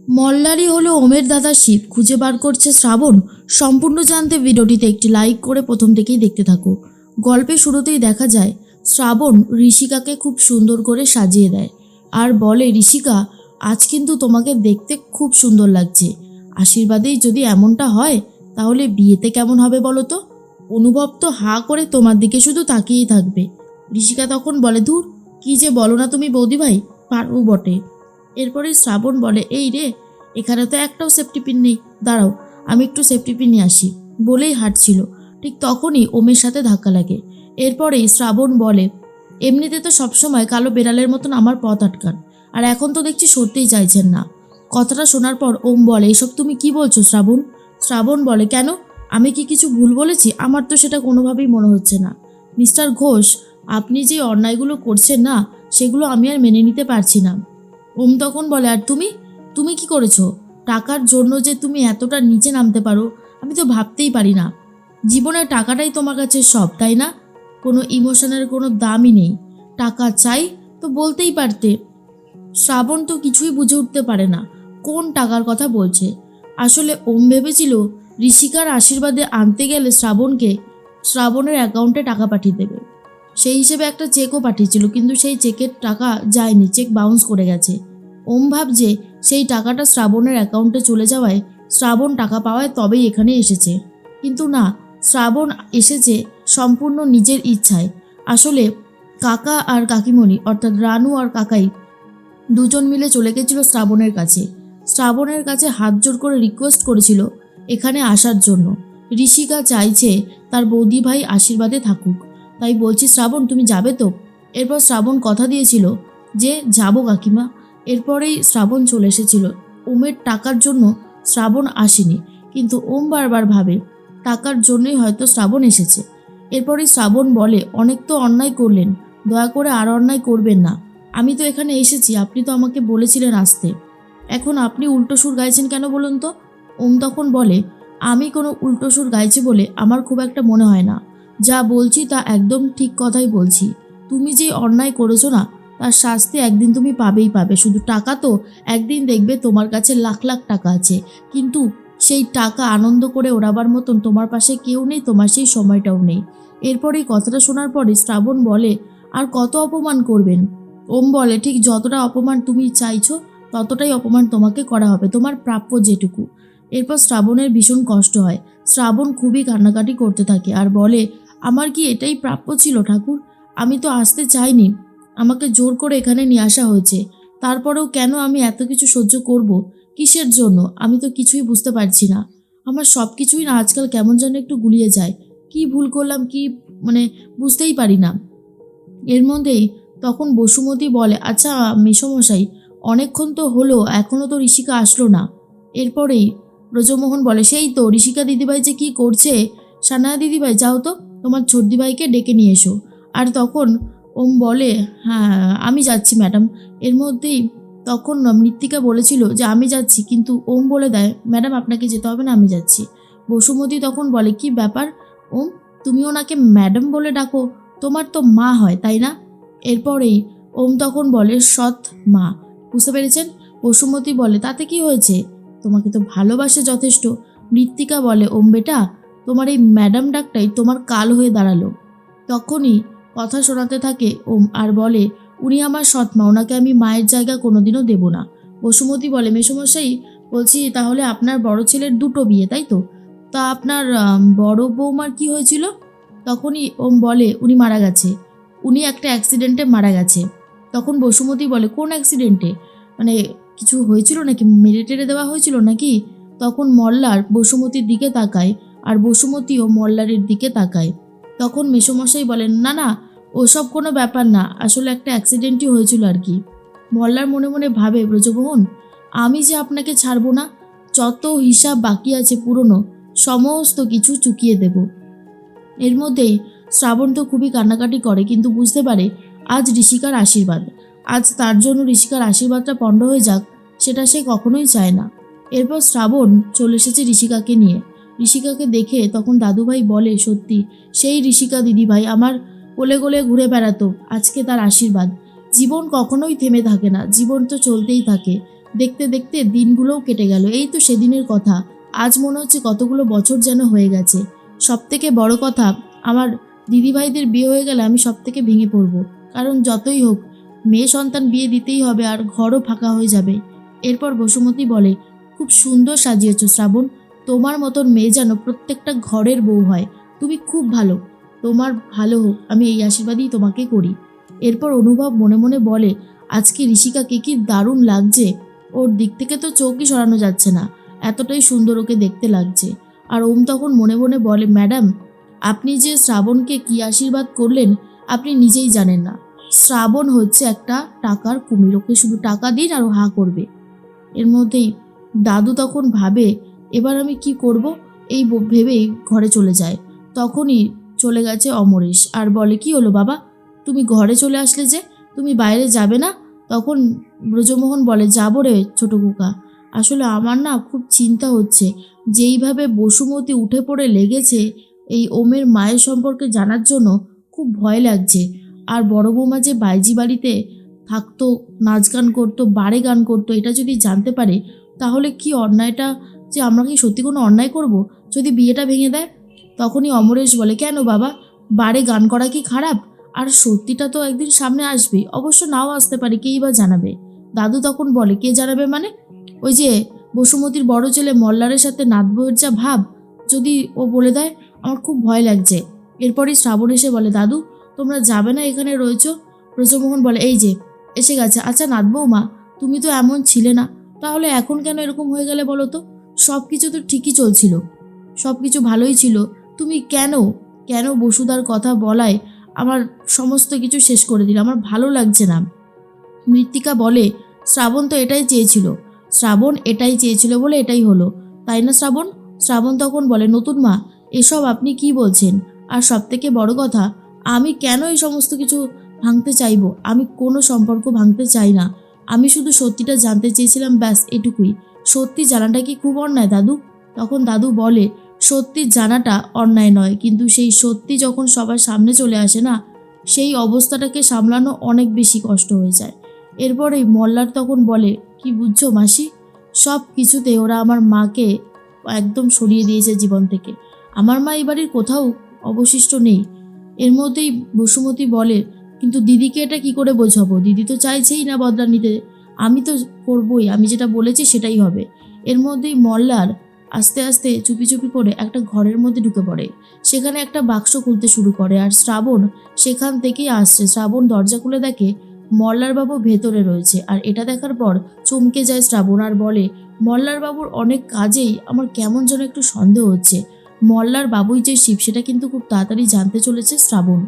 মল্লারই হলো ওমের দাদা শিব, খুঁজে বার করছে শ্রাবণ। সম্পূর্ণ জানতে ভিডিওটিতে একটি লাইক করে প্রথম থেকেই দেখতে থাকো। গল্পের শুরুতেই দেখা যায় শ্রাবণ ঋষিকাকে খুব সুন্দর করে সাজিয়ে দেয় আর বলে, ঋষিকা আজ কিন্তু তোমাকে দেখতে খুব সুন্দর লাগছে। আশীর্বাদেই যদি এমনটা হয় তাহলে বিয়েতে কেমন হবে বলো তো? অনুভব তো হাঁ করে তোমার দিকে শুধু তাকিয়েই থাকবে। ঋষিকা তখন বলে, ধুর কি যে বলো না তুমি বৌদি ভাই, পারবো বটে। এরপরে শ্রাবণ বলে, এই রে, এখানে তো একটাও সেফটি পিন নেই, দাঁড়াও আমি একটু সেফটি পিন নিয়ে আসি। বলেই হাঁটছিল, ঠিক তখনই ওমের সাথে ধাক্কা লাগে। এরপরেই শ্রাবণ বলে, এমনিতে তো সবসময় কালো বেড়ালের মতন আমার পথ আটকান, আর এখন তো দেখছি সরতেই চাইছেন না। কথাটা শোনার পর ওম বলে, এসব তুমি কি বলছো শ্রাবণ? শ্রাবণ বলে, কেন, আমি কি কিছু ভুল বলেছি? আমার তো সেটা কোনোভাবেই মনে হচ্ছে না। মিস্টার ঘোষ, আপনি যে অন্যায়গুলো করছেন না, সেগুলো আমি আর মেনে নিতে পারছি না। ওম তখন বলে, আর তুমি তুমি কি করেছো? টাকার জন্য যে তুমি এতটা নিচে নামতে পারো আমি তো ভাবতেই পারি না। জীবনের টাকাটাই তোমার কাছে সব, তাই না? কোনো ইমোশনের কোনো দামই নেই। টাকা চাই তো বলতেই পারতে। শ্রাবণ তো কিছুই বুঝে উঠতে পারে না কোন টাকার কথা বলছে। আসলে ওম ভেবেছিল ঋষিকার আশীর্বাদে আনতে গেলে শ্রাবণের অ্যাকাউন্টে টাকা পাঠিয়ে দেবে। সেই হিসেবে একটা চেকও পাঠিয়েছিল, কিন্তু সেই চেকের টাকা যায়নি, চেক বাউন্স করে গেছে। ওম ভাবছে সেই টাকাটা শ্রাবণের অ্যাকাউন্টে চলে যাওয়ায় শ্রাবণ টাকা পাওয়ায় তবেই এখানে এসেছে। কিন্তু না, শ্রাবণ এসেছে সম্পূর্ণ নিজের ইচ্ছায়। আসলে কাকা আর কাকিমণি অর্থাৎ রানু আর কাকাই দুজন মিলে চলে গেছিল শ্রাবণের কাছে। শ্রাবণের কাছে হাত জোর করে রিকোয়েস্ট করেছিল এখানে আসার জন্য। ঋষিকা চাইছে তার বৌদি ভাই আশীর্বাদে থাকুক, তাই বলছি শ্রাবণ তুমি যাবে তো? এরপর শ্রাবণ কথা দিয়েছিল যে যাবো কাকিমা। এরপরেই শ্রাবণ চলে এসেছিল। ওমের টাকার জন্য শ্রাবণ আসেনি, কিন্তু ওম বারবার ভাবে টাকার জন্যই হয়তো শ্রাবণ এসেছে। এরপরেই শ্রাবণ বলে, অনেক তো অন্যায় করলেন, দয়া করে আর অন্যায় করবেন না। আমি তো এখানে এসেছি, আপনি তো আমাকে বলেছিলেন আসতে, এখন আপনি উল্টো সুর গাইছেন কেন বলুন তো? ওম তখন বলে, আমি কোনো উল্টো সুর গাইছি বলে আমার খুব একটা মনে হয় না। যা বলছি তা একদম ঠিক কথাই বলছি। তুমি যে অন্যায় করেছো না, তার শাস্তি একদিন তুমি পাবেই পাবে। শুধু টাকা তো, একদিন দেখবে তোমার কাছে লাখ লাখ টাকা আছে, কিন্তু সেই টাকা আনন্দ করে ওড়াবার মতন তোমার পাশে কেউ নেই, তোমার সেই সময়টাও নেই। এরপর এই কথাটা শোনার পরে শ্রাবণ বলে, আর কত অপমান করবেন? ওম বলে, ঠিক যতটা অপমান তুমি চাইছো ততটাই অপমান তোমাকে করা হবে, তোমার প্রাপ্য যেটুকু। এরপর শ্রাবণের ভীষণ কষ্ট হয়। শ্রাবণ খুবই কান্নাকাটি করতে থাকে আর বলে, আমার কি এটাই প্রাপ্য ছিল ঠাকুর? আমি তো আসতে চাইনি, আমাকে জোর করে এখানে নিয়ে আসা হয়েছে। তারপরেও কেন আমি এত কিছু সহ্য করব? কিসের জন্য? আমি তো কিছুই বুঝতে পারছি না। আমার সব কিছুই না আজকাল কেমন যেন একটু গুলিয়ে যায়। কি ভুল করলাম, কি মানে বুঝতেই পারি না। এর মধ্যেই তখন বসুমতী বলে, আচ্ছা মেসোমশাই, অনেকক্ষণ তো হলো, এখনও তো ঋষিকা আসলো না। এরপরেই ব্রজমোহন বলে, সেই তো ঋষিকা দিদিভাই যে কি করছে। সানায়া দিদিভাই যাও তো, তোমার ছোটদিভাইকে ডেকে নিয়ে এসো। আর তখন ওম বলে, হ্যাঁ আমি যাচ্ছি ম্যাডাম। এর মধ্যেই তখন মৃত্তিকা বলেছিল যে আমি যাচ্ছি, কিন্তু ওম বলে দেয়, ম্যাডাম আপনাকে যেতে হবে না, আমি যাচ্ছি। বসুমতী তখন বলে, কি ব্যাপার ওম, তুমি ওনাকে ম্যাডাম বলে ডাকো? তোমার তো মা হয় তাই না? এরপরেই ওম তখন বলে, সৎ মা, বুঝতে পেরেছেন? বসুমতী বলে, তাতে কি হয়েছে, তোমাকে তো ভালোবাসে যথেষ্ট। মৃত্তিকা বলে, ওম বেটা, তোমার এই ম্যাডাম ডাকটাই তোমার কাল হয়ে দাঁড়ালো। তখনই কথা শোনাতে থাকে ওম আর বলে, উনি আমার সৎ মা, ওনাকে আমি মায়ের জায়গা কোনোদিনও দেব না। বসুমতী বলে, মেসোমশাই বলছি তাহলে আপনার বড় ছেলের দুটো বিয়ে তাই তো? তা আপনার বড় বৌমার কি হয়েছিল? তখনই ওম বলে, উনি মারা গেছে, উনি একটা অ্যাক্সিডেন্টে মারা গেছে। তখন বসুমতী বলে, কোন অ্যাক্সিডেন্টে, মানে কিছু হয়েছিল নাকি, মেরে টেরে দেওয়া হয়েছিল নাকি? তখন মল্লার বসুমতীর দিকে তাকায় আর বসুমতীও মল্লারের দিকে তাকায়। তখন মেসোমশাই বলেন, না না, ওসব কোনো ব্যাপার না, আসলে একটা অ্যাক্সিডেন্টই হয়েছিল আর কি। মল্লার মনে মনে ভাবে, ব্রজমোহন, আমি যে আপনাকে ছাড়বো না, যত হিসাব বাকি আছে পুরনো সমস্ত কিছু চুকিয়ে দেব। এর মধ্যেই শ্রাবণ তো খুবই কান্নাকাটি করে, কিন্তু বুঝতে পারে আজ ঋষিকার আশীর্বাদ, আজ তার জন্য ঋষিকার আশীর্বাদটা পণ্ড হয়ে যাক, সেটা সে কখনোই চায় না। এরপর শ্রাবণ চলে এসেছে ঋষিকাকে নিয়ে। ঋষিকাকে দেখে তখন দাদুভাই বলে, সত্যি সেই ঋষিকা দিদিভাই আমার কোলে কোলে ঘুরে বেড়াতো, আজকে তার আশীর্বাদ। জীবন কখনোই থেমে থাকে না, জীবন তো চলতেই থাকে। দেখতে দেখতে দিনগুলোও কেটে গেল। এই তো সেদিনের কথা, আজ মনে হচ্ছে কতগুলো বছর যেন হয়ে গেছে। সবথেকে বড় কথা, আমার দিদিভাইদের বিয়ে হয়ে গেলে আমি সবথেকে ভেঙে পড়বো, কারণ যতই হোক মেয়ে সন্তান বিয়ে দিতেই হবে আর ঘরও ফাঁকা হয়ে যাবে। এরপর বসুমতী বলে, খুব সুন্দর সাজিয়েছ শ্রাবণ, তোমার মতন মেয়ে যেন প্রত্যেকটা ঘরের বউ হয়, তুমি খুব ভালো, তোমার ভালো হোক, আমি এই আশীর্বাদই তোমাকে করি। এরপর অনুভব মনে মনে বলে, আজকে ঋষিকাকে কি দারুণ লাগছে, ওর দিক থেকে তো চোখই সরানো যাচ্ছে না, এতটাই সুন্দর ওকে দেখতে লাগছে। আর ওম তখন মনে মনে বলে, ম্যাডাম, আপনি যে শ্রাবণকে কি আশীর্বাদ করলেন আপনি নিজেই জানেন না। শ্রাবণ হচ্ছে একটা টাকার কুমির, ওকে শুধু টাকা দিন আর ও হা করবে। এর মধ্যেই দাদু তখন ভাবে, এবার আমি কি করব, এই ভেবেই ঘরে চলে যায়। তখনই চলে গেছে অমরেশ আর বলে, কি হলো বাবা, তুমি ঘরে চলে আসলে যে, তুমি বাইরে যাবে না? তখন ব্রজমোহন বলে, যাবো রে ছোট কুকা, আসলে আমার না খুব চিন্তা হচ্ছে, যেইভাবে বসুমতী উঠে পড়ে লেগেছে এই ওমের মায়ের সম্পর্কে জানার জন্য, খুব ভয় লাগছে। আর বড় বৌমা যে বাইজি বাড়িতে থাকতো, নাচ গান করতো, বারে গান করতো, এটা যদি জানতে পারে তাহলে কি অন্যায়টা, যে আমরা কি সত্যি কোনো অন্যায় করব যদি বিয়েটা ভেঙে দেয়? তখনই অমরেশ বলে, কেন বাবা, বারে গান করা কি খারাপ? আর সত্যিটা তো একদিন সামনে আসবে, অবশ্য নাও আসতে পারে, কেই বা জানাবে? দাদু তখন বলে, কে জানাবে মানে? ওই যে বসুমতীর বড় ছেলে মল্লারের সাথে নাতবউয়ের যা ভাব, যদি ও বলে দেয়, আমার খুব ভয় লাগছে। এরপরই শ্রাবণ এসে বলে, দাদু তোমরা যাবে না, এখানে রয়েছো? ব্রজমোহন বলে, এই যে এসে গেছে। আচ্ছা নাত বৌমা, তুমি তো এমন ছিলে না, তাহলে এখন কেন এরকম হয়ে গেলে বলো তো? সব কিছু তো ঠিকই চলছিল, সব কিছু ভালোই ছিল, তুমি কেন কেন বসুদার কথা বলায় আমার সমস্ত কিছু শেষ করে দিলে, আমার ভালো লাগছে না। মৃত্তিকা বলে, শ্রাবণ তো এটাই চেয়েছিল, শ্রাবণ এটাই চেয়েছিল বলে এটাই হলো, তাই না শ্রাবণ? শ্রাবণ তখন বলে, নতুন মা, এসব আপনি কি বলছেন? আর সব থেকে বড় কথা, আমি কেন এই সমস্ত কিছু ভাঙতে চাইবো? আমি কোনো সম্পর্ক ভাঙতে চাই না, আমি শুধু সত্যিটা জানতে চেয়েছিলাম, ব্যাস এটুকুই। সত্যি জানাটা কি খুব অন্যায় দাদু? তখন দাদু বলে, সত্যি জানাটা অন্যায় নয়, কিন্তু সেই সত্যি যখন সবার সামনে চলে আসে না, সেই অবস্থাটাকে সামলানো অনেক বেশি কষ্ট হয়ে যায়। এরপরেই মল্লার তখন বলে, কি বুঝছো মাসি, সব কিছুতে ওরা আমার মাকে একদম সরিয়ে দিয়েছে জীবন থেকে, আমার মা এই বাড়ির কোথাও অবশিষ্ট নেই। এর মধ্যেই বসুমতী বলে, কিন্তু দিদিকে এটা কি করে বোঝাবো, দিদি তো চাইছেই না বদলা নিতে, আমি তো করবই, আমি যেটা বলেছি সেটাই হবে। এর মধ্যেই মল্লার আস্তে আস্তে চুপি চুপি করে একটা ঘরের মধ্যে ঢুকে পড়ে, সেখানে একটা বাক্স খুলতে শুরু করে, আর শ্রাবণ সেখান থেকেই আসছে। শ্রাবণ দরজা খুলে দেখে মল্লার বাবু ভেতরে রয়েছে, আর এটা দেখার পর চমকে যায় শ্রাবণ আর বলে, মল্লার বাবুর অনেক কাজেই আমার কেমন যেন একটু সন্দেহ হচ্ছে, মল্লার বাবুই যে শিব সেটা কিন্তু খুব তাড়াতাড়ি জানতে চলেছে শ্রাবণ।